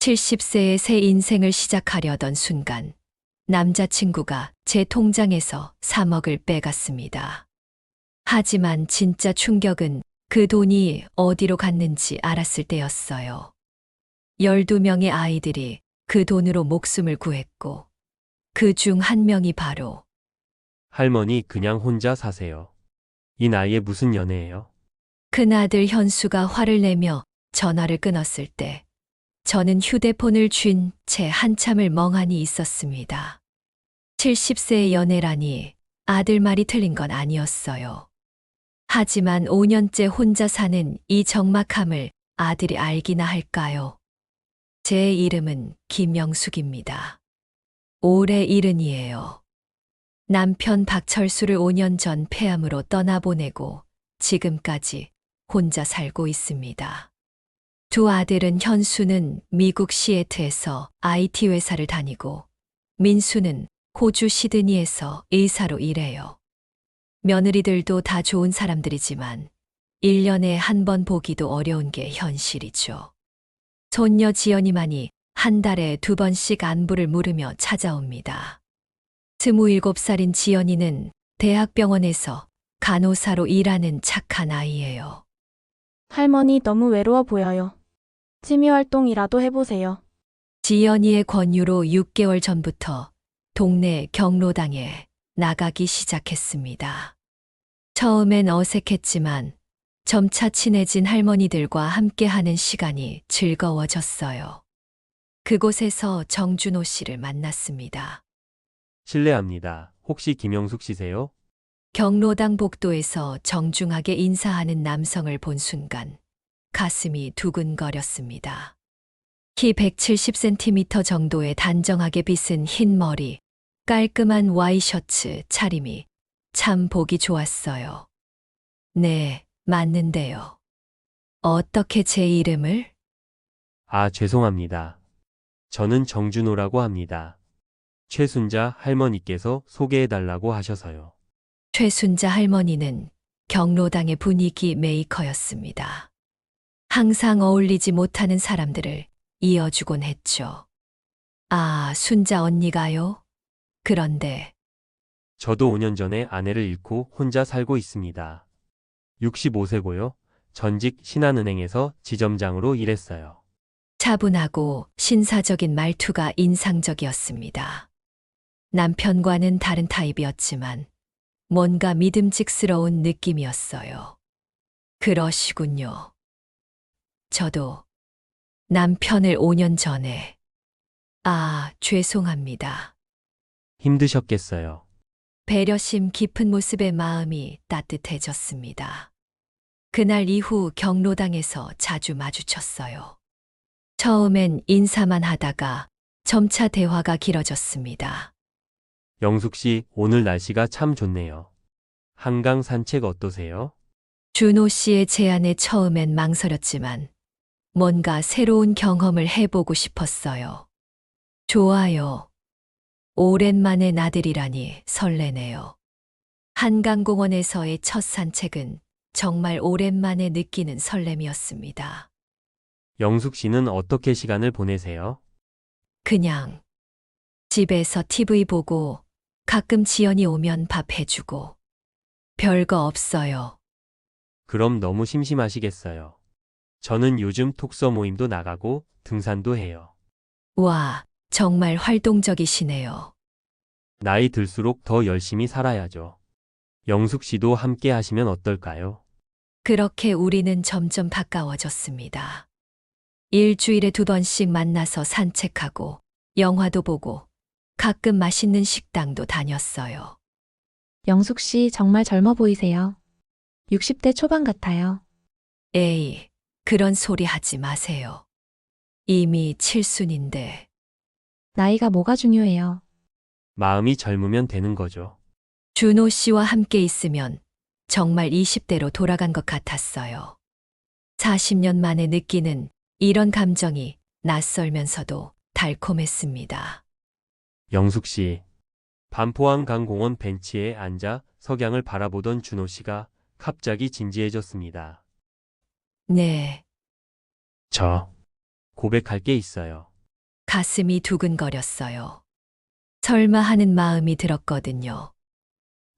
70세의 새 인생을 시작하려던 순간 남자친구가 제 통장에서 3억을 빼갔습니다. 하지만 진짜 충격은 그 돈이 어디로 갔는지 알았을 때였어요. 12명의 아이들이 그 돈으로 목숨을 구했고 그 중 한 명이 바로 할머니 그냥 혼자 사세요. 이 나이에 무슨 연애예요? 큰아들 현수가 화를 내며 전화를 끊었을 때 저는 휴대폰을 쥔 채 한참을 멍하니 있었습니다. 70세의 연애라니 아들 말이 틀린 건 아니었어요. 하지만 5년째 혼자 사는 이 적막함을 아들이 알기나 할까요? 제 이름은 김영숙입니다. 올해 70이에요. 남편 박철수를 5년 전 폐암으로 떠나보내고 지금까지 혼자 살고 있습니다. 두 아들은 현수는 미국 시애틀에서 IT 회사를 다니고 민수는 호주 시드니에서 의사로 일해요. 며느리들도 다 좋은 사람들이지만 1년에 한 번 보기도 어려운 게 현실이죠. 손녀 지연이만이 한 달에 2번씩 안부를 물으며 찾아옵니다. 27살인 지연이는 대학병원에서 간호사로 일하는 착한 아이예요. 할머니 너무 외로워 보여요. 취미활동이라도 해보세요. 지연이의 권유로 6개월 전부터 동네 경로당에 나가기 시작했습니다. 처음엔 어색했지만 점차 친해진 할머니들과 함께하는 시간이 즐거워졌어요. 그곳에서 정준호 씨를 만났습니다. 실례합니다. 혹시 김영숙 씨세요? 경로당 복도에서 정중하게 인사하는 남성을 본 순간 가슴이 두근거렸습니다. 키 170cm 정도의 단정하게 빗은 흰 머리, 깔끔한 와이셔츠 차림이 참 보기 좋았어요. 네, 맞는데요. 어떻게 제 이름을? 아, 죄송합니다. 저는 정준호라고 합니다. 최순자 할머니께서 소개해달라고 하셔서요. 최순자 할머니는 경로당의 분위기 메이커였습니다. 항상 어울리지 못하는 사람들을 이어주곤 했죠. 아, 순자 언니가요? 그런데 저도 5년 전에 아내를 잃고 혼자 살고 있습니다. 65세고요. 전직 신한은행에서 지점장으로 일했어요. 차분하고 신사적인 말투가 인상적이었습니다. 남편과는 다른 타입이었지만 뭔가 믿음직스러운 느낌이었어요. 그러시군요. 저도 남편을 5년 전에 죄송합니다. 힘드셨겠어요. 배려심 깊은 모습에 마음이 따뜻해졌습니다. 그날 이후 경로당에서 자주 마주쳤어요. 처음엔 인사만 하다가 점차 대화가 길어졌습니다. 영숙 씨, 오늘 날씨가 참 좋네요. 한강 산책 어떠세요? 준호 씨의 제안에 처음엔 망설였지만 뭔가 새로운 경험을 해보고 싶었어요. 좋아요. 오랜만에 나들이라니 설레네요. 한강공원에서의 첫 산책은 정말 오랜만에 느끼는 설렘이었습니다. 영숙 씨는 어떻게 시간을 보내세요? 그냥 집에서 TV 보고 가끔 지연이 오면 밥 해주고 별거 없어요. 그럼 너무 심심하시겠어요. 저는 요즘 독서 모임도 나가고 등산도 해요. 와, 정말 활동적이시네요. 나이 들수록 더 열심히 살아야죠. 영숙 씨도 함께 하시면 어떨까요? 그렇게 우리는 점점 가까워졌습니다. 일주일에 2번씩 만나서 산책하고 영화도 보고 가끔 맛있는 식당도 다녔어요. 영숙 씨 정말 젊어 보이세요. 60대 초반 같아요. 에이, 그런 소리 하지 마세요. 이미 칠순인데. 나이가 뭐가 중요해요. 마음이 젊으면 되는 거죠. 준호 씨와 함께 있으면 정말 20대로 돌아간 것 같았어요. 40년 만에 느끼는 이런 감정이 낯설면서도 달콤했습니다. 영숙 씨. 반포항 강공원 벤치에 앉아 석양을 바라보던 준호 씨가 갑자기 진지해졌습니다. 네, 저 고백할 게 있어요. 가슴이 두근거렸어요. 설마 하는 마음이 들었거든요.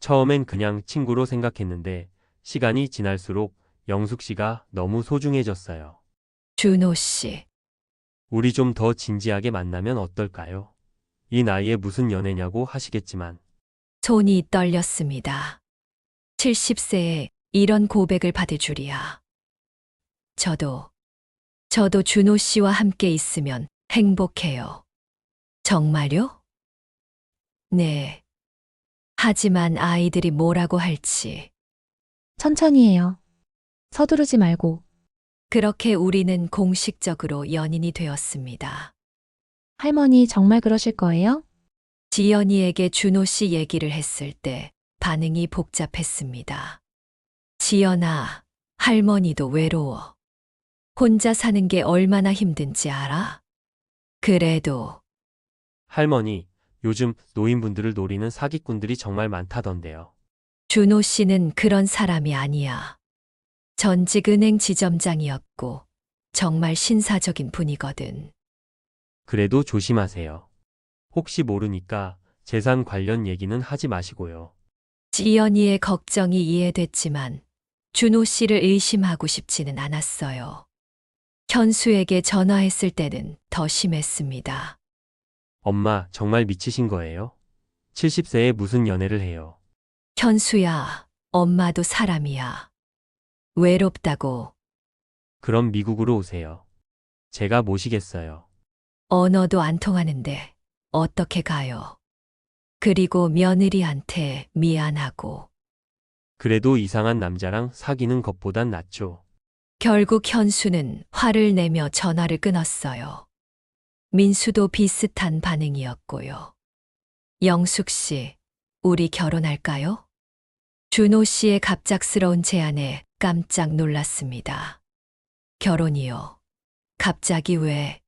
처음엔 그냥 친구로 생각했는데 시간이 지날수록 영숙 씨가 너무 소중해졌어요. 준호 씨, 우리 좀 더 진지하게 만나면 어떨까요? 이 나이에 무슨 연애냐고 하시겠지만 손이 떨렸습니다. 70세에 이런 고백을 받을 줄이야. 저도 준호 씨와 함께 있으면 행복해요. 정말요? 네. 하지만 아이들이 뭐라고 할지. 천천히 해요. 서두르지 말고. 그렇게 우리는 공식적으로 연인이 되었습니다. 할머니 정말 그러실 거예요? 지연이에게 준호 씨 얘기를 했을 때 반응이 복잡했습니다. 지연아, 할머니도 외로워. 혼자 사는 게 얼마나 힘든지 알아? 그래도 할머니, 요즘 노인분들을 노리는 사기꾼들이 정말 많다던데요. 준호 씨는 그런 사람이 아니야. 전직 은행 지점장이었고 정말 신사적인 분이거든. 그래도 조심하세요. 혹시 모르니까 재산 관련 얘기는 하지 마시고요. 지연이의 걱정이 이해됐지만 준호 씨를 의심하고 싶지는 않았어요. 현수에게 전화했을 때는 더 심했습니다. 엄마, 정말 미치신 거예요? 70세에 무슨 연애를 해요? 현수야, 엄마도 사람이야. 외롭다고. 그럼 미국으로 오세요. 제가 모시겠어요. 언어도 안 통하는데 어떻게 가요? 그리고 며느리한테 미안하고. 그래도 이상한 남자랑 사귀는 것보단 낫죠. 결국 현수는 화를 내며 전화를 끊었어요. 민수도 비슷한 반응이었고요. 영숙 씨, 우리 결혼할까요? 준호 씨의 갑작스러운 제안에 깜짝 놀랐습니다. 결혼이요? 갑자기 왜?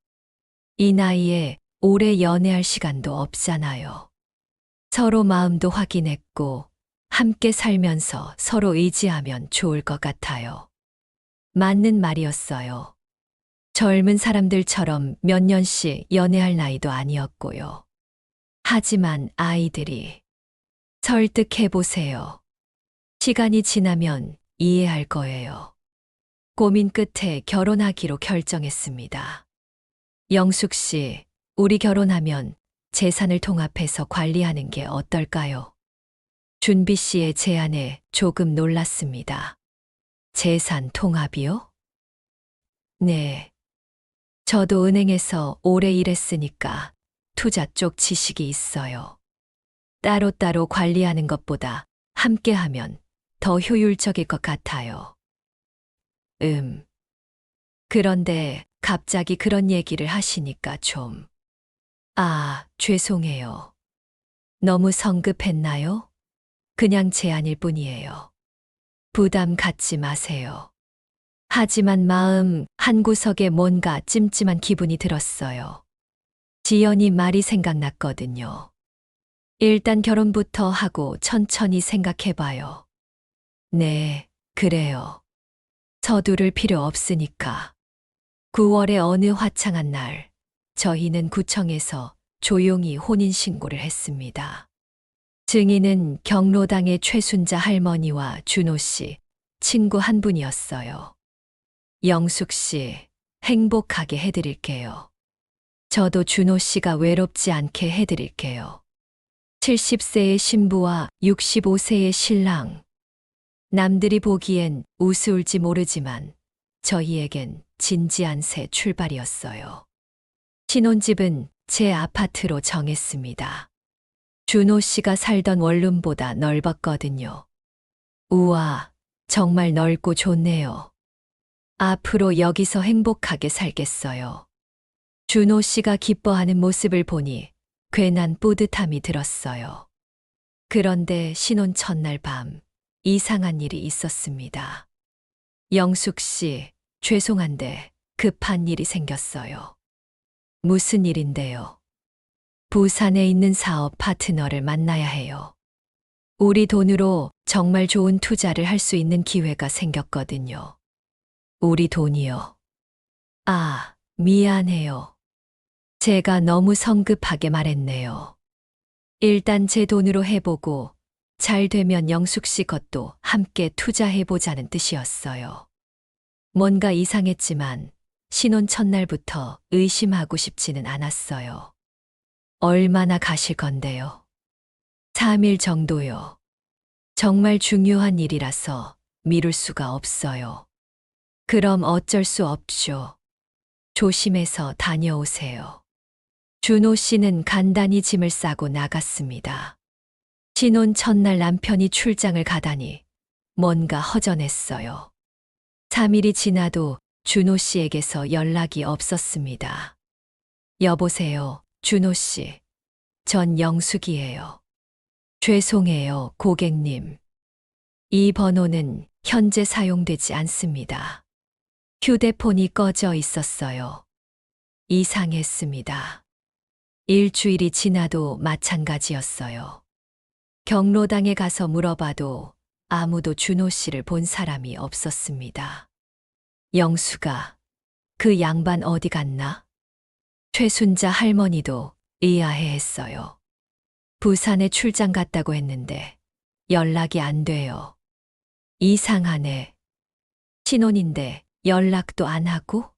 이 나이에 오래 연애할 시간도 없잖아요. 서로 마음도 확인했고 함께 살면서 서로 의지하면 좋을 것 같아요. 맞는 말이었어요. 젊은 사람들처럼 몇 년씩 연애할 나이도 아니었고요. 하지만 아이들이 설득해보세요. 시간이 지나면 이해할 거예요. 고민 끝에 결혼하기로 결정했습니다. 영숙 씨, 우리 결혼하면 재산을 통합해서 관리하는 게 어떨까요? 준비 씨의 제안에 조금 놀랐습니다. 재산 통합이요? 네. 저도 은행에서 오래 일했으니까 투자 쪽 지식이 있어요. 따로따로 관리하는 것보다 함께 하면 더 효율적일 것 같아요. 그런데 갑자기 그런 얘기를 하시니까 좀. 죄송해요. 너무 성급했나요? 그냥 제안일 뿐이에요. 부담 갖지 마세요. 하지만 마음 한구석에 뭔가 찜찜한 기분이 들었어요. 지연이 말이 생각났거든요. 일단 결혼부터 하고 천천히 생각해봐요. 네, 그래요. 서두를 필요 없으니까. 9월의 어느 화창한 날, 저희는 구청에서 조용히 혼인신고를 했습니다. 증인은 경로당의 최순자 할머니와 준호 씨, 친구 한 분이었어요. 영숙 씨, 행복하게 해드릴게요. 저도 준호 씨가 외롭지 않게 해드릴게요. 70세의 신부와 65세의 신랑. 남들이 보기엔 우스울지 모르지만 저희에겐 진지한 새 출발이었어요. 신혼집은 제 아파트로 정했습니다. 준호 씨가 살던 원룸보다 넓었거든요. 우와, 정말 넓고 좋네요. 앞으로 여기서 행복하게 살겠어요. 준호 씨가 기뻐하는 모습을 보니 괜한 뿌듯함이 들었어요. 그런데 신혼 첫날 밤, 이상한 일이 있었습니다. 영숙 씨, 죄송한데 급한 일이 생겼어요. 무슨 일인데요? 부산에 있는 사업 파트너를 만나야 해요. 우리 돈으로 정말 좋은 투자를 할 수 있는 기회가 생겼거든요. 우리 돈이요. 미안해요. 제가 너무 성급하게 말했네요. 일단 제 돈으로 해보고 잘 되면 영숙 씨 것도 함께 투자해보자는 뜻이었어요. 뭔가 이상했지만 신혼 첫날부터 의심하고 싶지는 않았어요. 얼마나 가실 건데요? 3일 정도요. 정말 중요한 일이라서 미룰 수가 없어요. 그럼 어쩔 수 없죠. 조심해서 다녀오세요. 준호 씨는 간단히 짐을 싸고 나갔습니다. 신혼 첫날 남편이 출장을 가다니 뭔가 허전했어요. 3일이 지나도 준호 씨에게서 연락이 없었습니다. 여보세요, 준호 씨. 전 영숙이에요. 죄송해요, 고객님. 이 번호는 현재 사용되지 않습니다. 휴대폰이 꺼져 있었어요. 이상했습니다. 일주일이 지나도 마찬가지였어요. 경로당에 가서 물어봐도 아무도 준호 씨를 본 사람이 없었습니다. 영수가 그 양반 어디 갔나? 최순자 할머니도 의아해했어요. 부산에 출장 갔다고 했는데 연락이 안 돼요. 이상하네. 신혼인데 연락도 안 하고?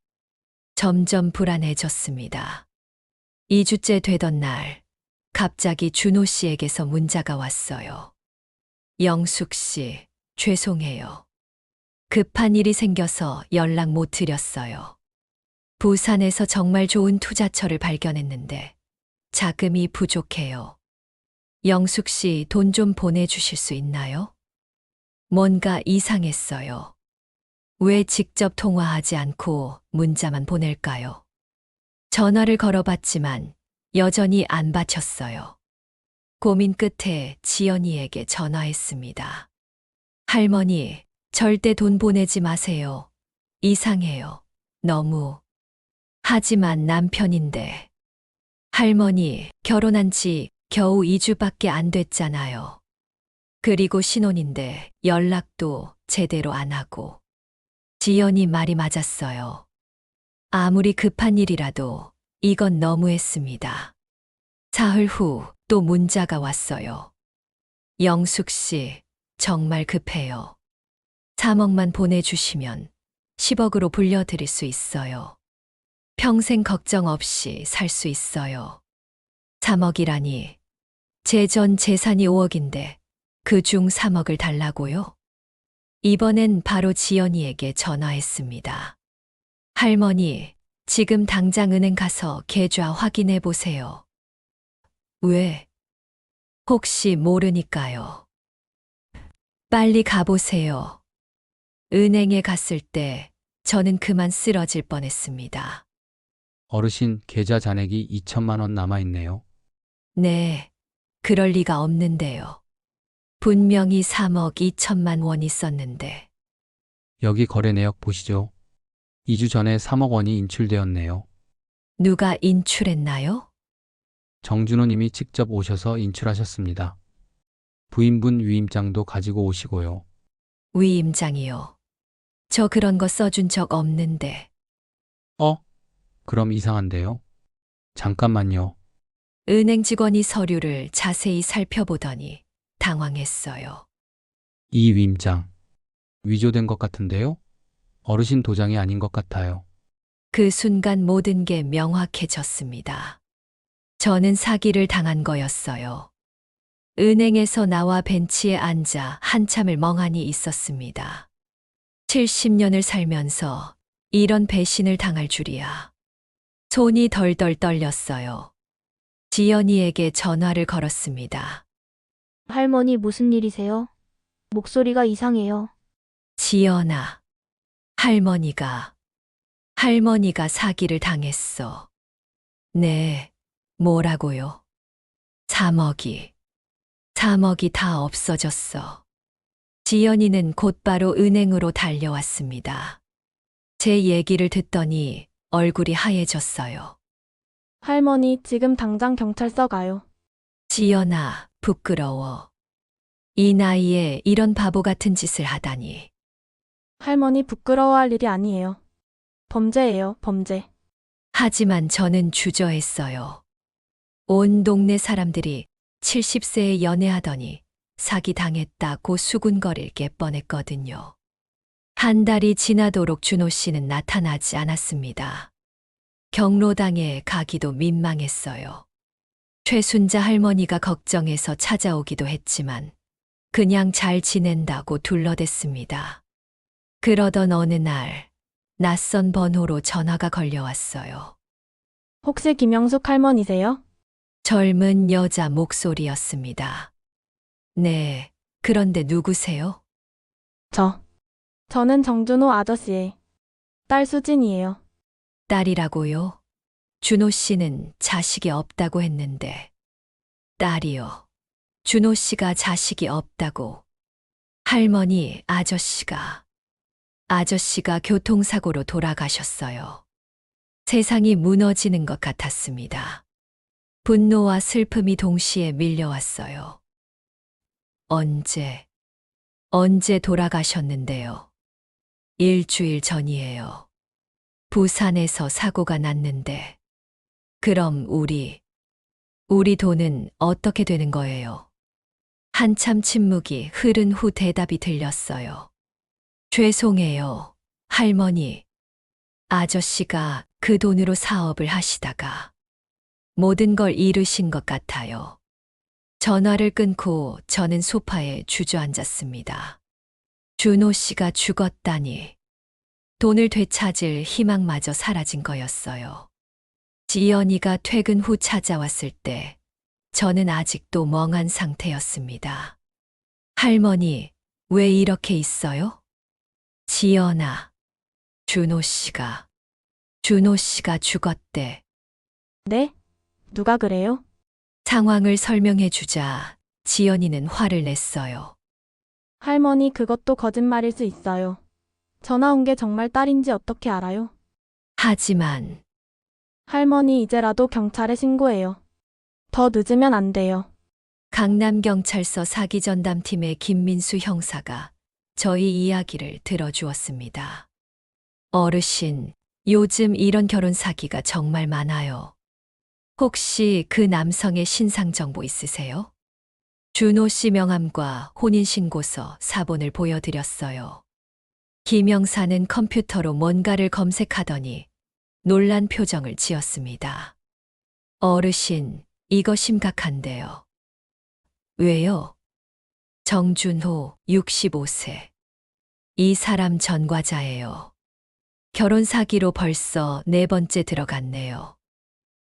점점 불안해졌습니다. 2주째 되던 날, 갑자기 준호 씨에게서 문자가 왔어요. 영숙 씨, 죄송해요. 급한 일이 생겨서 연락 못 드렸어요. 부산에서 정말 좋은 투자처를 발견했는데 자금이 부족해요. 영숙 씨 돈 좀 보내주실 수 있나요? 뭔가 이상했어요. 왜 직접 통화하지 않고 문자만 보낼까요? 전화를 걸어봤지만 여전히 안 받쳤어요. 고민 끝에 지연이에게 전화했습니다. 할머니, 절대 돈 보내지 마세요. 이상해요. 너무. 하지만 남편인데. 할머니, 결혼한 지 겨우 2주밖에 안 됐잖아요. 그리고 신혼인데 연락도 제대로 안 하고. 지연이 말이 맞았어요. 아무리 급한 일이라도 이건 너무했습니다. 사흘 후 또 문자가 왔어요. 영숙 씨, 정말 급해요. 3억만 보내주시면 10억으로 불려드릴 수 있어요. 평생 걱정 없이 살 수 있어요. 3억이라니. 제 전 재산이 5억인데 그중 3억을 달라고요? 이번엔 바로 지연이에게 전화했습니다. 할머니, 지금 당장 은행 가서 계좌 확인해 보세요. 왜? 혹시 모르니까요. 빨리 가보세요. 은행에 갔을 때 저는 그만 쓰러질 뻔했습니다. 어르신 계좌 잔액이 2천만 원 남아있네요. 네, 그럴 리가 없는데요. 분명히 3억 2천만 원이 있었는데. 여기 거래 내역 보시죠. 2주 전에 3억 원이 인출되었네요. 누가 인출했나요? 정준호 님이 직접 오셔서 인출하셨습니다. 부인분 위임장도 가지고 오시고요. 위임장이요. 저 그런 거 써준 적 없는데. 그럼 이상한데요? 잠깐만요. 은행 직원이 서류를 자세히 살펴보더니 당황했어요. 이 위임장 위조된 것 같은데요? 어르신 도장이 아닌 것 같아요. 그 순간 모든 게 명확해졌습니다. 저는 사기를 당한 거였어요. 은행에서 나와 벤치에 앉아 한참을 멍하니 있었습니다. 70년을 살면서 이런 배신을 당할 줄이야. 손이 덜덜 떨렸어요. 지연이에게 전화를 걸었습니다. 할머니 무슨 일이세요? 목소리가 이상해요. 지연아, 할머니가 사기를 당했어. 네, 뭐라고요? 3억이 다 없어졌어. 지연이는 곧바로 은행으로 달려왔습니다. 제 얘기를 듣더니 얼굴이 하얘졌어요. 할머니 지금 당장 경찰서 가요. 지연아, 부끄러워. 이 나이에 이런 바보 같은 짓을 하다니. 할머니 부끄러워할 일이 아니에요. 범죄예요, 범죄. 하지만 저는 주저했어요. 온 동네 사람들이 70세에 연애하더니 사기 당했다고 수군거릴 게 뻔했거든요. 한 달이 지나도록 준호 씨는 나타나지 않았습니다. 경로당에 가기도 민망했어요. 최순자 할머니가 걱정해서 찾아오기도 했지만 그냥 잘 지낸다고 둘러댔습니다. 그러던 어느 날 낯선 번호로 전화가 걸려왔어요. 혹시 김영숙 할머니세요? 젊은 여자 목소리였습니다. 네, 그런데 누구세요? 저는 정준호 아저씨의 딸 수진이에요. 딸이라고요? 준호 씨는 자식이 없다고 했는데. 딸이요. 준호 씨가 자식이 없다고. 할머니, 아저씨가 교통사고로 돌아가셨어요. 세상이 무너지는 것 같았습니다. 분노와 슬픔이 동시에 밀려왔어요. 언제 돌아가셨는데요? 일주일 전이에요. 부산에서 사고가 났는데. 그럼 우리 돈은 어떻게 되는 거예요? 한참 침묵이 흐른 후 대답이 들렸어요. 죄송해요, 할머니. 아저씨가 그 돈으로 사업을 하시다가 모든 걸 잃으신 것 같아요. 전화를 끊고 저는 소파에 주저앉았습니다. 준호 씨가 죽었다니. 돈을 되찾을 희망마저 사라진 거였어요. 지연이가 퇴근 후 찾아왔을 때 저는 아직도 멍한 상태였습니다. 할머니, 왜 이렇게 있어요? 지연아, 준호 씨가 죽었대. 네? 누가 그래요? 상황을 설명해 주자 지연이는 화를 냈어요. 할머니, 그것도 거짓말일 수 있어요. 전화 온 게 정말 딸인지 어떻게 알아요? 하지만 할머니, 이제라도 경찰에 신고해요. 더 늦으면 안 돼요. 강남경찰서 사기전담팀의 김민수 형사가 저희 이야기를 들어주었습니다. 어르신, 요즘 이런 결혼 사기가 정말 많아요. 혹시 그 남성의 신상 정보 있으세요? 준호 씨 명함과 혼인신고서 사본을 보여드렸어요. 김 형사는 컴퓨터로 뭔가를 검색하더니 놀란 표정을 지었습니다. 어르신, 이거 심각한데요. 왜요? 정준호, 65세. 이 사람 전과자예요. 결혼 사기로 벌써 4번째 들어갔네요.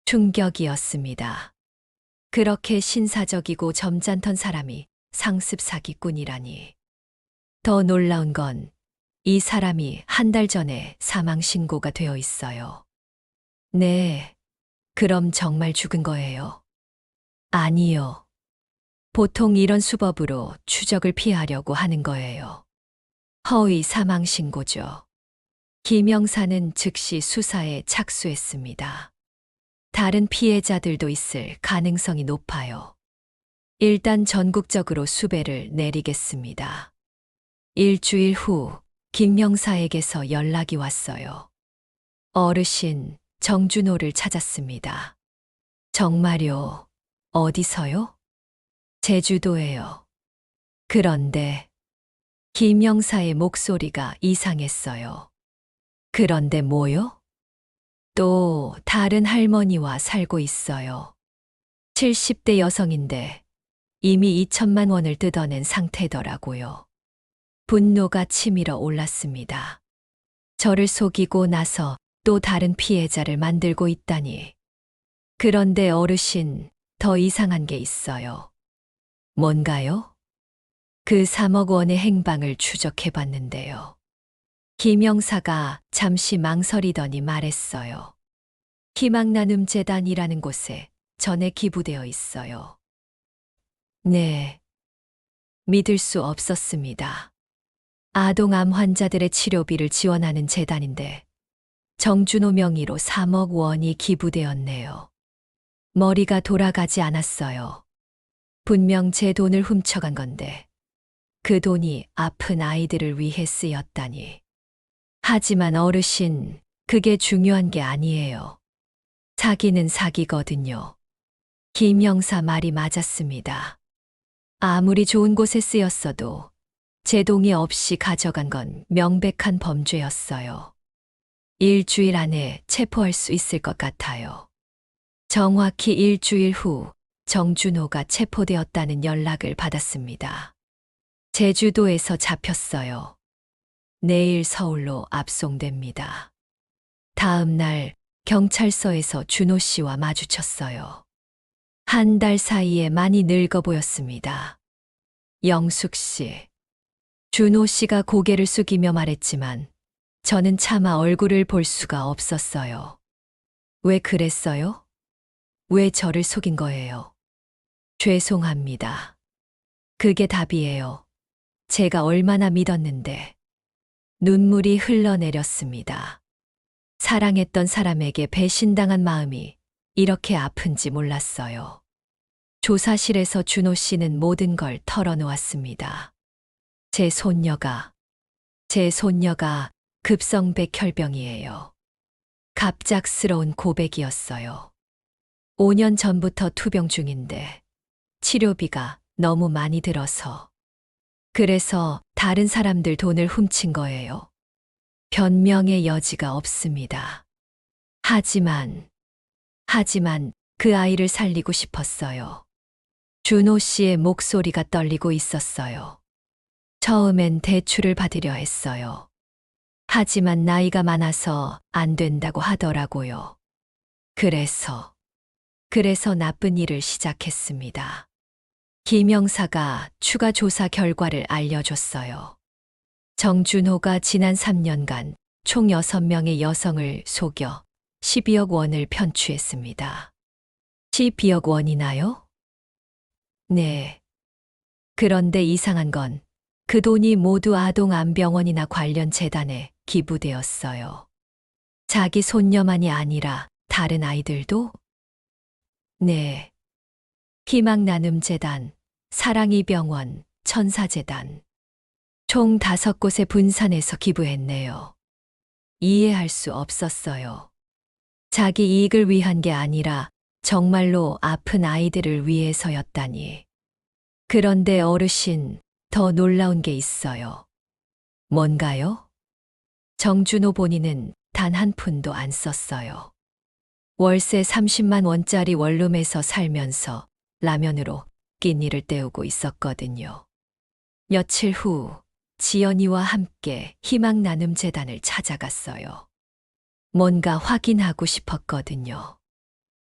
충격이었습니다. 그렇게 신사적이고 점잖던 사람이 상습 사기꾼이라니. 더 놀라운 건 이 사람이 한 달 전에 사망 신고가 되어 있어요. 네, 그럼 정말 죽은 거예요? 아니요. 보통 이런 수법으로 추적을 피하려고 하는 거예요. 허위 사망 신고죠. 김 형사는 즉시 수사에 착수했습니다. 다른 피해자들도 있을 가능성이 높아요. 일단 전국적으로 수배를 내리겠습니다. 일주일 후 김 형사에게서 연락이 왔어요. 어르신, 정준호를 찾았습니다. 정말요? 어디서요? 제주도예요. 그런데 김 형사의 목소리가 이상했어요. 그런데 뭐요? 또 다른 할머니와 살고 있어요. 70대 여성인데 이미 2천만 원을 뜯어낸 상태더라고요. 분노가 치밀어 올랐습니다. 저를 속이고 나서 또 다른 피해자를 만들고 있다니. 그런데 어르신, 더 이상한 게 있어요. 뭔가요? 그 3억 원의 행방을 추적해 봤는데요. 김 형사가 잠시 망설이더니 말했어요. 희망나눔 재단이라는 곳에 전에 기부되어 있어요. 네. 믿을 수 없었습니다. 아동암 환자들의 치료비를 지원하는 재단인데 정준호 명의로 3억 원이 기부되었네요. 머리가 돌아가지 않았어요. 분명 제 돈을 훔쳐간 건데 그 돈이 아픈 아이들을 위해 쓰였다니. 하지만 어르신, 그게 중요한 게 아니에요. 사기는 사기거든요. 김 형사 말이 맞았습니다. 아무리 좋은 곳에 쓰였어도 제 동의 없이 가져간 건 명백한 범죄였어요. 일주일 안에 체포할 수 있을 것 같아요. 정확히 일주일 후 정준호가 체포되었다는 연락을 받았습니다. 제주도에서 잡혔어요. 내일 서울로 압송됩니다. 다음 날 경찰서에서 준호 씨와 마주쳤어요. 한 달 사이에 많이 늙어 보였습니다. 영숙 씨. 준호 씨가 고개를 숙이며 말했지만 저는 차마 얼굴을 볼 수가 없었어요. 왜 그랬어요? 왜 저를 속인 거예요? 죄송합니다. 그게 답이에요. 제가 얼마나 믿었는데. 눈물이 흘러내렸습니다. 사랑했던 사람에게 배신당한 마음이 이렇게 아픈지 몰랐어요. 조사실에서 준호 씨는 모든 걸 털어놓았습니다. 제 손녀가 급성백혈병이에요. 갑작스러운 고백이었어요. 5년 전부터 투병 중인데 치료비가 너무 많이 들어서 그래서 다른 사람들 돈을 훔친 거예요. 변명의 여지가 없습니다. 하지만 그 아이를 살리고 싶었어요. 준호 씨의 목소리가 떨리고 있었어요. 처음엔 대출을 받으려 했어요. 하지만 나이가 많아서 안 된다고 하더라고요. 그래서 나쁜 일을 시작했습니다. 김 형사가 추가 조사 결과를 알려줬어요. 정준호가 지난 3년간 총 6명의 여성을 속여 12억 원을 편취했습니다. 12억 원이나요? 네. 그런데 이상한 건 그 돈이 모두 아동암병원이나 관련 재단에 기부되었어요. 자기 손녀만이 아니라 다른 아이들도? 네. 희망나눔재단, 사랑이병원, 천사재단. 총 5곳에 분산해서 기부했네요. 이해할 수 없었어요. 자기 이익을 위한 게 아니라 정말로 아픈 아이들을 위해서였다니. 그런데 어르신, 더 놀라운 게 있어요. 뭔가요? 정준호 본인은 단 한 푼도 안 썼어요. 월세 30만 원짜리 원룸에서 살면서 라면으로 끼니를 때우고 있었거든요. 며칠 후 지연이와 함께 희망나눔재단을 찾아갔어요. 뭔가 확인하고 싶었거든요.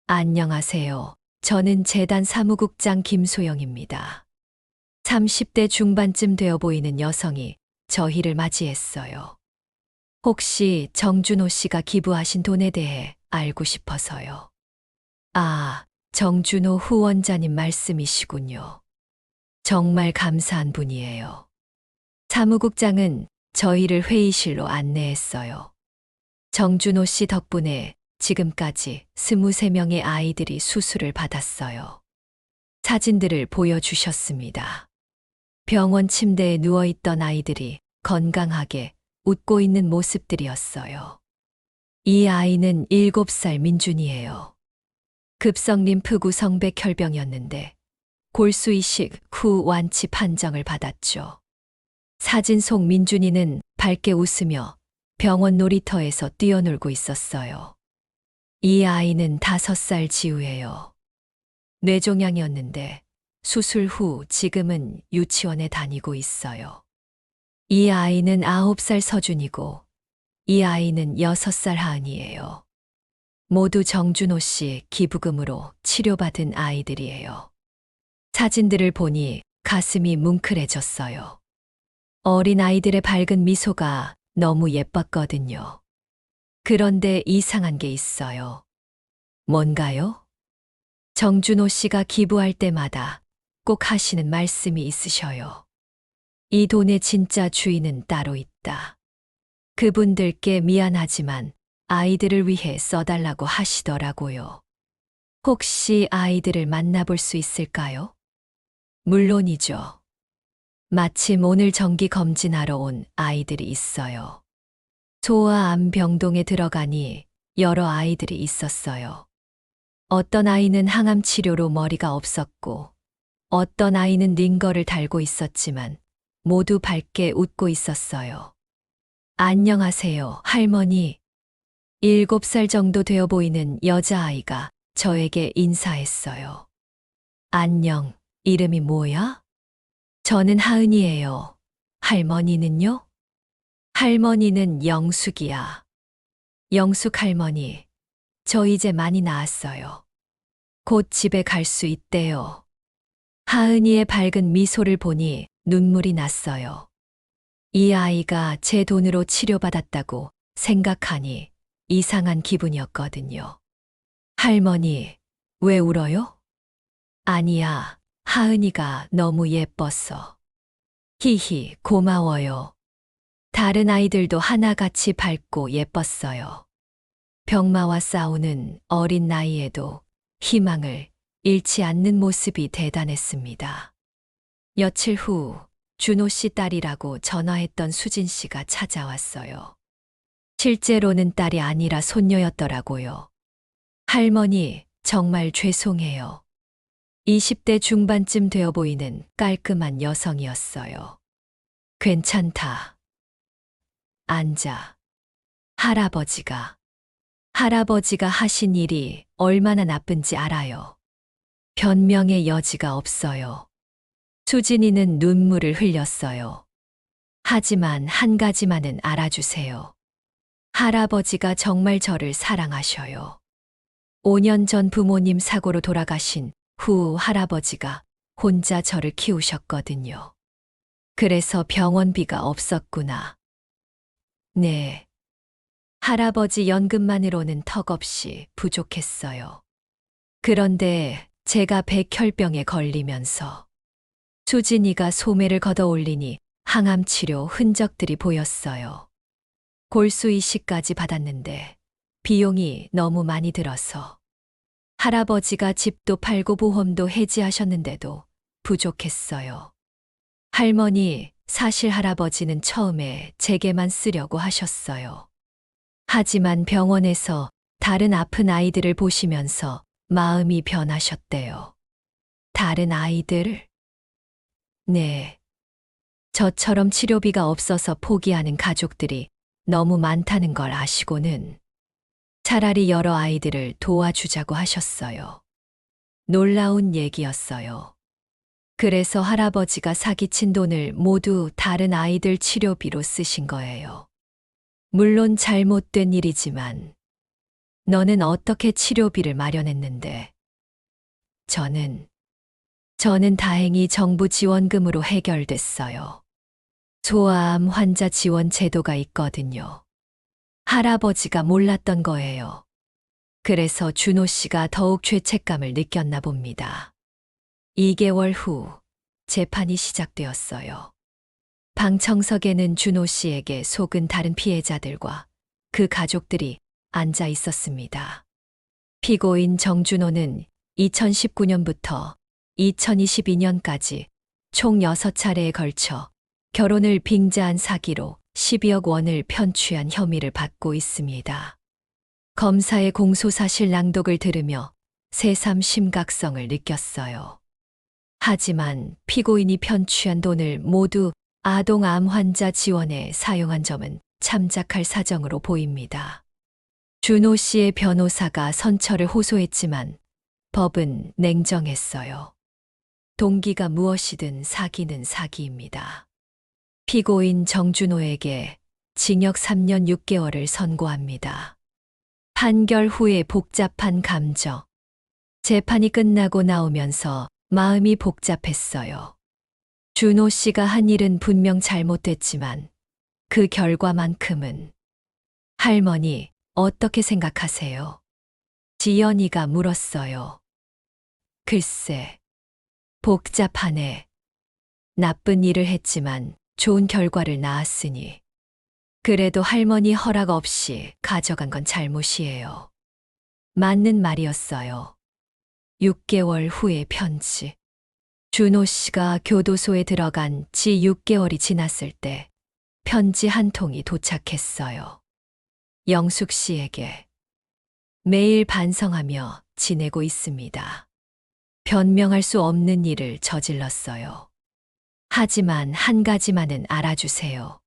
안녕하세요. 저는 재단 사무국장 김소영입니다. 30대 중반쯤 되어 보이는 여성이 저희를 맞이했어요. 혹시 정준호 씨가 기부하신 돈에 대해 알고 싶어서요. 아, 정준호 후원자님 말씀이시군요. 정말 감사한 분이에요. 사무국장은 저희를 회의실로 안내했어요. 정준호 씨 덕분에 지금까지 23명의 아이들이 수술을 받았어요. 사진들을 보여주셨습니다. 병원 침대에 누워있던 아이들이 건강하게 웃고 있는 모습들이었어요. 이 아이는 7살 민준이에요. 급성림프구 성백혈병이었는데 골수 이식 후 완치 판정을 받았죠. 사진 속 민준이는 밝게 웃으며 병원 놀이터에서 뛰어놀고 있었어요. 이 아이는 5살 지우예요. 뇌종양이었는데 수술 후 지금은 유치원에 다니고 있어요. 이 아이는 9살 서준이고 이 아이는 6살 하은이에요. 모두 정준호 씨 기부금으로 치료받은 아이들이에요. 사진들을 보니 가슴이 뭉클해졌어요. 어린 아이들의 밝은 미소가 너무 예뻤거든요. 그런데 이상한 게 있어요. 뭔가요? 정준호 씨가 기부할 때마다 꼭 하시는 말씀이 있으셔요. 이 돈의 진짜 주인은 따로 있다. 그분들께 미안하지만 아이들을 위해 써달라고 하시더라고요. 혹시 아이들을 만나볼 수 있을까요? 물론이죠. 마침 오늘 정기 검진하러 온 아이들이 있어요. 소아암 병동에 들어가니 여러 아이들이 있었어요. 어떤 아이는 항암 치료로 머리가 없었고, 어떤 아이는 링거를 달고 있었지만, 모두 밝게 웃고 있었어요. 안녕하세요, 할머니. 7살 정도 되어 보이는 여자아이가 저에게 인사했어요. 안녕, 이름이 뭐야? 저는 하은이에요. 할머니는요? 할머니는 영숙이야. 영숙 할머니, 저 이제 많이 나았어요. 곧 집에 갈 수 있대요. 하은이의 밝은 미소를 보니 눈물이 났어요. 이 아이가 제 돈으로 치료받았다고 생각하니 이상한 기분이었거든요. 할머니, 왜 울어요? 아니야, 하은이가 너무 예뻤어. 히히, 고마워요. 다른 아이들도 하나같이 밝고 예뻤어요. 병마와 싸우는 어린 나이에도 희망을 잃지 않는 모습이 대단했습니다. 며칠 후 준호 씨 딸이라고 전화했던 수진 씨가 찾아왔어요. 실제로는 딸이 아니라 손녀였더라고요. 할머니, 정말 죄송해요. 20대 중반쯤 되어 보이는 깔끔한 여성이었어요. 괜찮다. 앉아. 할아버지가 하신 일이 얼마나 나쁜지 알아요. 변명의 여지가 없어요. 수진이는 눈물을 흘렸어요. 하지만 한 가지만은 알아주세요. 할아버지가 정말 저를 사랑하셔요. 5년 전 부모님 사고로 돌아가신 후 할아버지가 혼자 저를 키우셨거든요. 그래서 병원비가 없었구나. 네. 할아버지 연금만으로는 턱없이 부족했어요. 그런데 제가 백혈병에 걸리면서 수진이가 소매를 걷어올리니 항암 치료 흔적들이 보였어요. 골수 이식까지 받았는데 비용이 너무 많이 들어서 할아버지가 집도 팔고 보험도 해지하셨는데도 부족했어요. 할머니, 사실 할아버지는 처음에 제게만 쓰려고 하셨어요. 하지만 병원에서 다른 아픈 아이들을 보시면서 마음이 변하셨대요. 다른 아이들? 네. 저처럼 치료비가 없어서 포기하는 가족들이 너무 많다는 걸 아시고는 차라리 여러 아이들을 도와주자고 하셨어요. 놀라운 얘기였어요. 그래서 할아버지가 사기친 돈을 모두 다른 아이들 치료비로 쓰신 거예요. 물론 잘못된 일이지만 너는 어떻게 치료비를 마련했는데? 저는 다행히 정부 지원금으로 해결됐어요. 소아암 환자 지원 제도가 있거든요. 할아버지가 몰랐던 거예요. 그래서 준호 씨가 더욱 죄책감을 느꼈나 봅니다. 2개월 후 재판이 시작되었어요. 방청석에는 준호 씨에게 속은 다른 피해자들과 그 가족들이 앉아 있었습니다. 피고인 정준호는 2019년부터 2022년까지 총 6차례에 걸쳐 결혼을 빙자한 사기로 12억 원을 편취한 혐의를 받고 있습니다. 검사의 공소사실 낭독을 들으며 새삼 심각성을 느꼈어요. 하지만 피고인이 편취한 돈을 모두 아동암 환자 지원에 사용한 점은 참작할 사정으로 보입니다. 준호 씨의 변호사가 선처를 호소했지만 법은 냉정했어요. 동기가 무엇이든 사기는 사기입니다. 피고인 정준호에게 징역 3년 6개월을 선고합니다. 판결 후에 복잡한 감정. 재판이 끝나고 나오면서 마음이 복잡했어요. 준호 씨가 한 일은 분명 잘못됐지만 그 결과만큼은. 할머니, 어떻게 생각하세요? 지연이가 물었어요. 글쎄, 복잡하네. 나쁜 일을 했지만 좋은 결과를 낳았으니. 그래도 할머니 허락 없이 가져간 건 잘못이에요. 맞는 말이었어요. 6개월 후의 편지. 준호 씨가 교도소에 들어간 지 6개월이 지났을 때 편지 한 통이 도착했어요. 영숙 씨에게. 매일 반성하며 지내고 있습니다. 변명할 수 없는 일을 저질렀어요. 하지만 한 가지만은 알아주세요.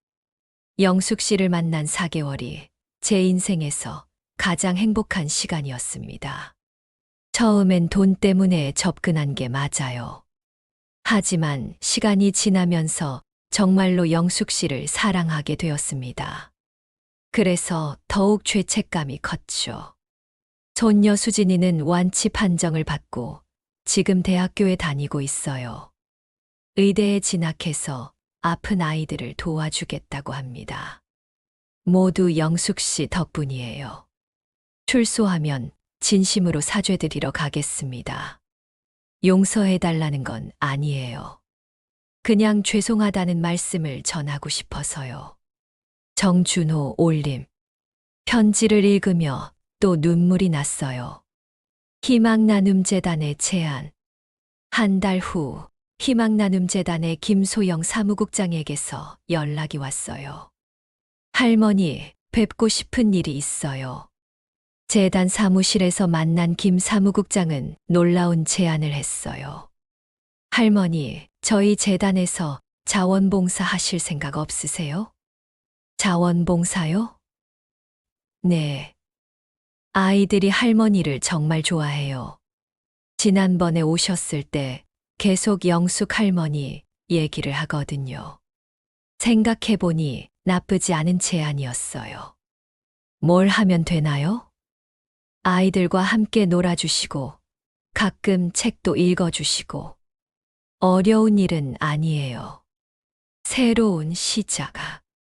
영숙 씨를 만난 4개월이 제 인생에서 가장 행복한 시간이었습니다. 처음엔 돈 때문에 접근한 게 맞아요. 하지만 시간이 지나면서 정말로 영숙 씨를 사랑하게 되었습니다. 그래서 더욱 죄책감이 컸죠. 손녀 수진이는 완치 판정을 받고 지금 대학교에 다니고 있어요. 의대에 진학해서 아픈 아이들을 도와주겠다고 합니다. 모두 영숙 씨 덕분이에요. 출소하면 진심으로 사죄드리러 가겠습니다. 용서해달라는 건 아니에요. 그냥 죄송하다는 말씀을 전하고 싶어서요. 정준호 올림. 편지를 읽으며 또 눈물이 났어요. 희망나눔재단의 제안. 한 달 후 희망나눔재단의 김소영 사무국장에게서 연락이 왔어요. 할머니, 뵙고 싶은 일이 있어요. 재단 사무실에서 만난 김 사무국장은 놀라운 제안을 했어요. 할머니, 저희 재단에서 자원봉사 하실 생각 없으세요? 자원봉사요? 네. 아이들이 할머니를 정말 좋아해요. 지난번에 오셨을 때 계속 영숙 할머니 얘기를 하거든요. 생각해보니 나쁘지 않은 제안이었어요. 뭘 하면 되나요? 아이들과 함께 놀아주시고 가끔 책도 읽어주시고 어려운 일은 아니에요. 새로운 시작.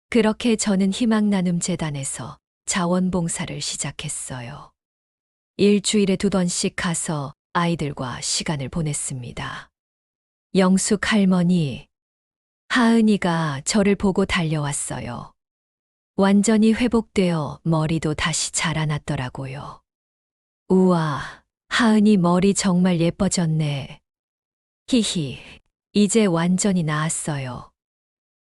그렇게 저는 희망나눔재단에서 자원봉사를 시작했어요. 일주일에 2번씩 가서 아이들과 시간을 보냈습니다. 영숙 할머니, 하은이가 저를 보고 달려왔어요. 완전히 회복되어 머리도 다시 자라났더라고요. 우와, 하은이 머리 정말 예뻐졌네. 히히, 이제 완전히 나았어요.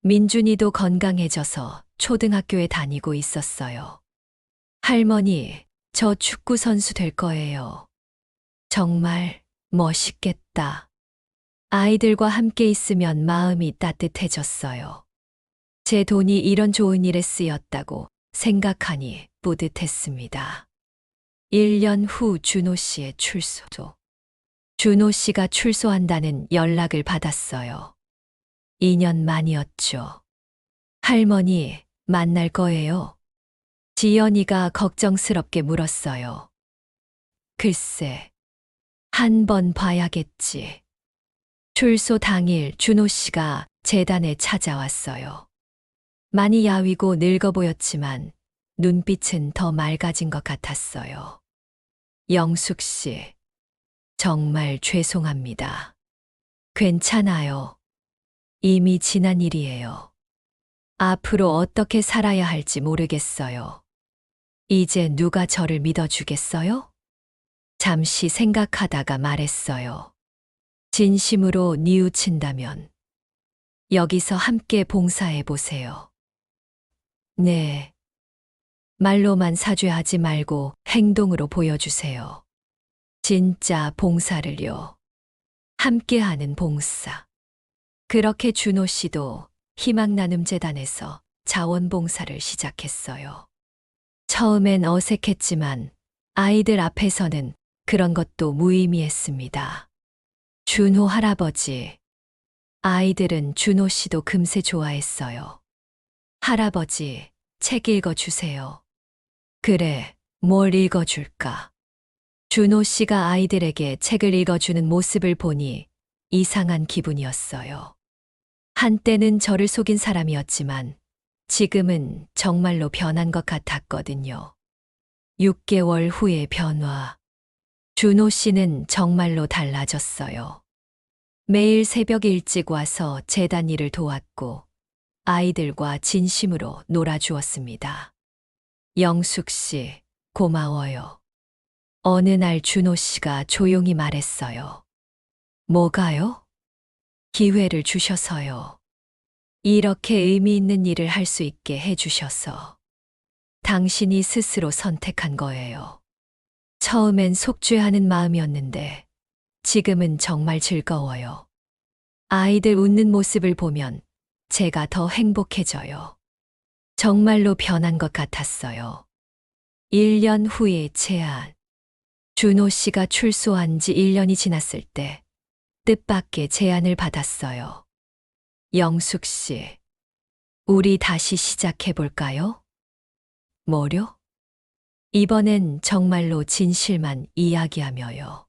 민준이도 건강해져서 초등학교에 다니고 있었어요. 할머니, 저 축구 선수 될 거예요. 정말 멋있겠다. 아이들과 함께 있으면 마음이 따뜻해졌어요. 제 돈이 이런 좋은 일에 쓰였다고 생각하니 뿌듯했습니다. 1년 후 준호 씨의 출소도. 준호 씨가 출소한다는 연락을 받았어요. 2년 만이었죠. 할머니, 만날 거예요? 지연이가 걱정스럽게 물었어요. 글쎄, 한번 봐야겠지. 출소 당일 준호 씨가 재단에 찾아왔어요. 많이 야위고 늙어 보였지만 눈빛은 더 맑아진 것 같았어요. 영숙 씨, 정말 죄송합니다. 괜찮아요. 이미 지난 일이에요. 앞으로 어떻게 살아야 할지 모르겠어요. 이제 누가 저를 믿어주겠어요? 잠시 생각하다가 말했어요. 진심으로 뉘우친다면 여기서 함께 봉사해 보세요. 네. 말로만 사죄하지 말고 행동으로 보여주세요. 진짜 봉사를요. 함께하는 봉사. 그렇게 준호 씨도 희망나눔재단에서 자원봉사를 시작했어요. 처음엔 어색했지만 아이들 앞에서는 그런 것도 무의미했습니다. 준호 할아버지. 아이들은 준호 씨도 금세 좋아했어요. 할아버지, 책 읽어주세요. 그래, 뭘 읽어줄까? 준호 씨가 아이들에게 책을 읽어주는 모습을 보니 이상한 기분이었어요. 한때는 저를 속인 사람이었지만 지금은 정말로 변한 것 같았거든요. 6개월 후의 변화. 준호 씨는 정말로 달라졌어요. 매일 새벽 일찍 와서 재단 일을 도왔고 아이들과 진심으로 놀아주었습니다. 영숙 씨, 고마워요. 어느 날 준호 씨가 조용히 말했어요. 뭐가요? 기회를 주셔서요. 이렇게 의미 있는 일을 할 수 있게 해주셔서. 당신이 스스로 선택한 거예요. 처음엔 속죄하는 마음이었는데 지금은 정말 즐거워요. 아이들 웃는 모습을 보면 제가 더 행복해져요. 정말로 변한 것 같았어요. 1년 후의 제안. 준호 씨가 출소한 지 1년이 지났을 때 뜻밖의 제안을 받았어요. 영숙 씨, 우리 다시 시작해 볼까요? 뭐요? 이번엔 정말로 진실만 이야기하며요.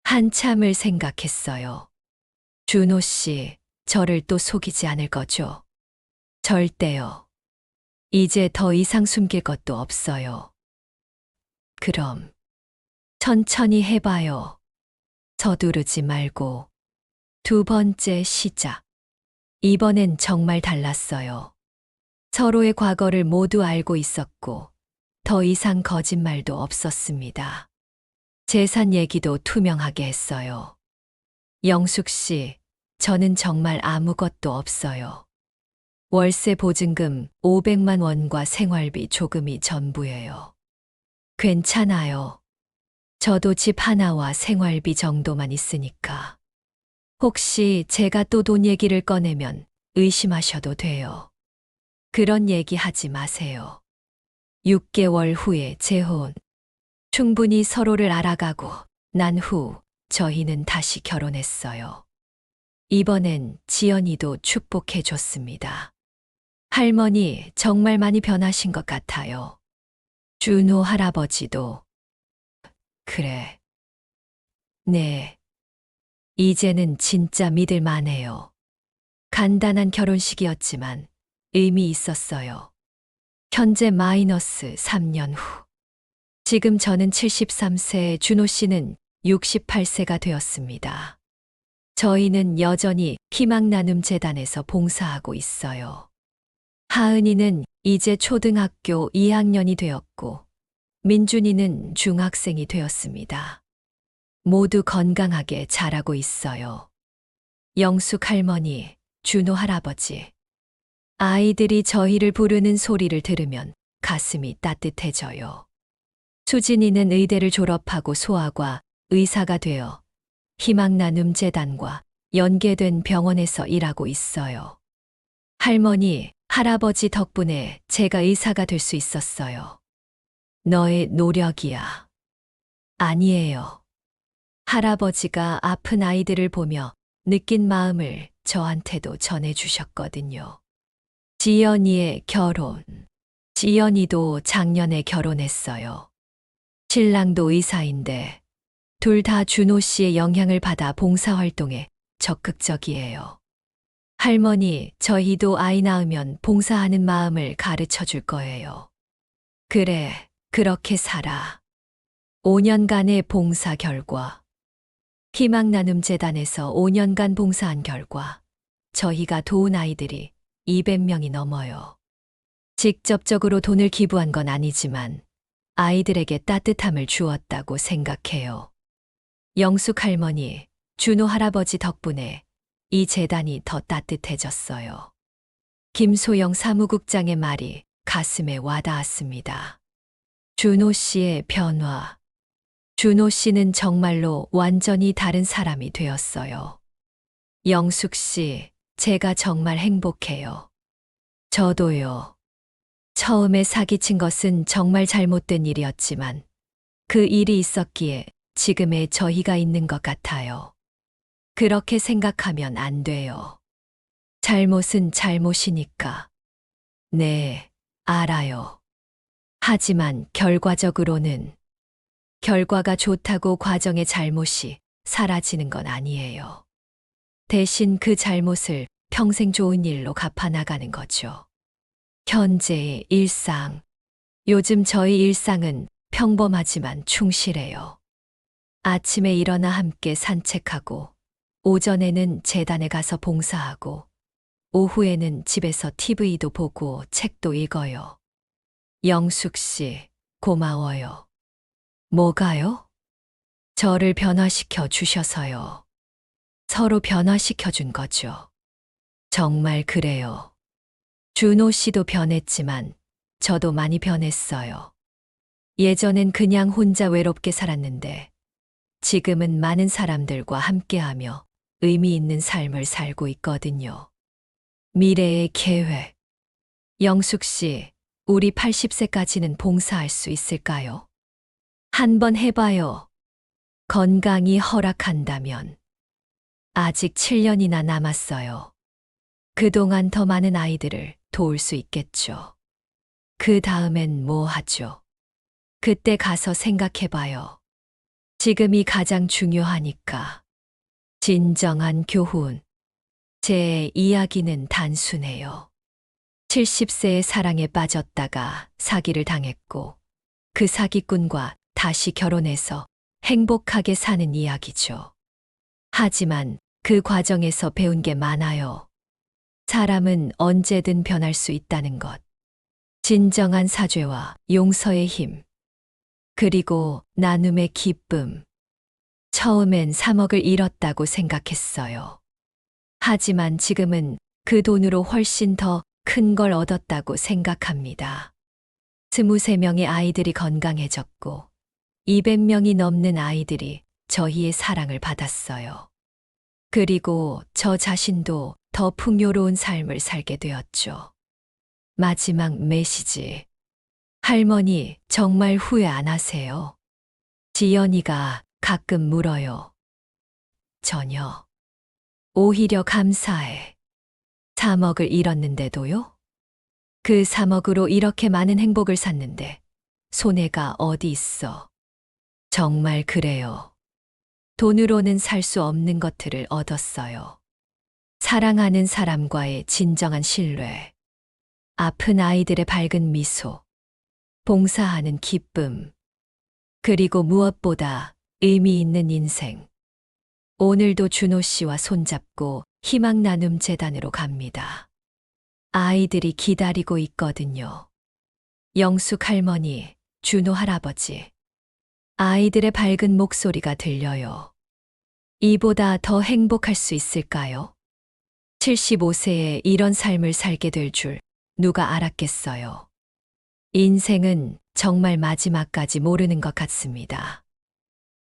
한참을 생각했어요. 준호 씨, 저를 또 속이지 않을 거죠? 절대요. 이제 더 이상 숨길 것도 없어요. 그럼 천천히 해봐요. 서두르지 말고. 두 번째 시작. 이번엔 정말 달랐어요. 서로의 과거를 모두 알고 있었고 더 이상 거짓말도 없었습니다. 재산 얘기도 투명하게 했어요. 영숙 씨, 저는 정말 아무것도 없어요. 월세 보증금 500만 원과 생활비 조금이 전부예요. 괜찮아요. 저도 집 하나와 생활비 정도만 있으니까. 혹시 제가 또 돈 얘기를 꺼내면 의심하셔도 돼요. 그런 얘기 하지 마세요. 6개월 후에 재혼. 충분히 서로를 알아가고 난 후 저희는 다시 결혼했어요. 이번엔 지연이도 축복해 줬습니다. 할머니 정말 많이 변하신 것 같아요. 준호 할아버지도. 그래. 네. 이제는 진짜 믿을 만해요. 간단한 결혼식이었지만 의미 있었어요. 현재 마이너스 3년 후. 지금 저는 73세, 준호 씨는 68세가 되었습니다. 저희는 여전히 희망나눔재단에서 봉사하고 있어요. 하은이는 이제 초등학교 2학년이 되었고, 민준이는 중학생이 되었습니다. 모두 건강하게 자라고 있어요. 영숙 할머니, 준호 할아버지. 아이들이 저희를 부르는 소리를 들으면 가슴이 따뜻해져요. 수진이는 의대를 졸업하고 소아과 의사가 되어 희망나눔재단과 연계된 병원에서 일하고 있어요. 할머니, 할아버지 덕분에 제가 의사가 될 수 있었어요. 너의 노력이야. 아니에요. 할아버지가 아픈 아이들을 보며 느낀 마음을 저한테도 전해주셨거든요. 지연이의 결혼. 지연이도 작년에 결혼했어요. 신랑도 의사인데 둘 다 준호 씨의 영향을 받아 봉사활동에 적극적이에요. 할머니, 저희도 아이 낳으면 봉사하는 마음을 가르쳐 줄 거예요. 그래, 그렇게 살아. 5년간의 봉사 결과. 희망나눔재단에서 5년간 봉사한 결과 저희가 도운 아이들이 200명이 넘어요. 직접적으로 돈을 기부한 건 아니지만 아이들에게 따뜻함을 주었다고 생각해요. 영숙 할머니, 준호 할아버지 덕분에 이 재단이 더 따뜻해졌어요. 김소영 사무국장의 말이 가슴에 와닿았습니다. 준호 씨의 변화. 준호 씨는 정말로 완전히 다른 사람이 되었어요. 영숙 씨, 제가 정말 행복해요. 저도요. 처음에 사기친 것은 정말 잘못된 일이었지만 그 일이 있었기에 지금의 저희가 있는 것 같아요. 그렇게 생각하면 안 돼요. 잘못은 잘못이니까. 네, 알아요. 하지만 결과적으로는 결과가 좋다고 과정의 잘못이 사라지는 건 아니에요. 대신 그 잘못을 평생 좋은 일로 갚아나가는 거죠. 현재의 일상. 요즘 저희 일상은 평범하지만 충실해요. 아침에 일어나 함께 산책하고, 오전에는 재단에 가서 봉사하고, 오후에는 집에서 TV도 보고 책도 읽어요. 영숙 씨, 고마워요. 뭐가요? 저를 변화시켜 주셔서요. 서로 변화시켜 준 거죠. 정말 그래요. 준호 씨도 변했지만 저도 많이 변했어요. 예전엔 그냥 혼자 외롭게 살았는데 지금은 많은 사람들과 함께하며 의미 있는 삶을 살고 있거든요. 미래의 계획. 영숙 씨, 우리 80세까지는 봉사할 수 있을까요? 한번 해봐요. 건강이 허락한다면. 아직 7년이나 남았어요. 그동안 더 많은 아이들을 도울 수 있겠죠. 그 다음엔 뭐 하죠? 그때 가서 생각해봐요. 지금이 가장 중요하니까. 진정한 교훈. 제 이야기는 단순해요. 70세의 사랑에 빠졌다가 사기를 당했고 그 사기꾼과 다시 결혼해서 행복하게 사는 이야기죠. 하지만 그 과정에서 배운 게 많아요. 사람은 언제든 변할 수 있다는 것. 진정한 사죄와 용서의 힘. 그리고 나눔의 기쁨. 처음엔 3억을 잃었다고 생각했어요. 하지만 지금은 그 돈으로 훨씬 더 큰 걸 얻었다고 생각합니다. 23명의 아이들이 건강해졌고 200명이 넘는 아이들이 저희의 사랑을 받았어요. 그리고 저 자신도 더 풍요로운 삶을 살게 되었죠. 마지막 메시지. 할머니, 정말 후회 안 하세요? 지연이가 가끔 물어요. 전혀. 오히려 감사해. 3억을 잃었는데도요? 그 3억으로 이렇게 많은 행복을 샀는데 손해가 어디 있어? 정말 그래요. 돈으로는 살 수 없는 것들을 얻었어요. 사랑하는 사람과의 진정한 신뢰. 아픈 아이들의 밝은 미소. 봉사하는 기쁨. 그리고 무엇보다 의미 있는 인생. 오늘도 준호 씨와 손잡고 희망 나눔 재단으로 갑니다. 아이들이 기다리고 있거든요. 영숙 할머니, 준호 할아버지. 아이들의 밝은 목소리가 들려요. 이보다 더 행복할 수 있을까요? 75세에 이런 삶을 살게 될 줄 누가 알았겠어요. 인생은 정말 마지막까지 모르는 것 같습니다.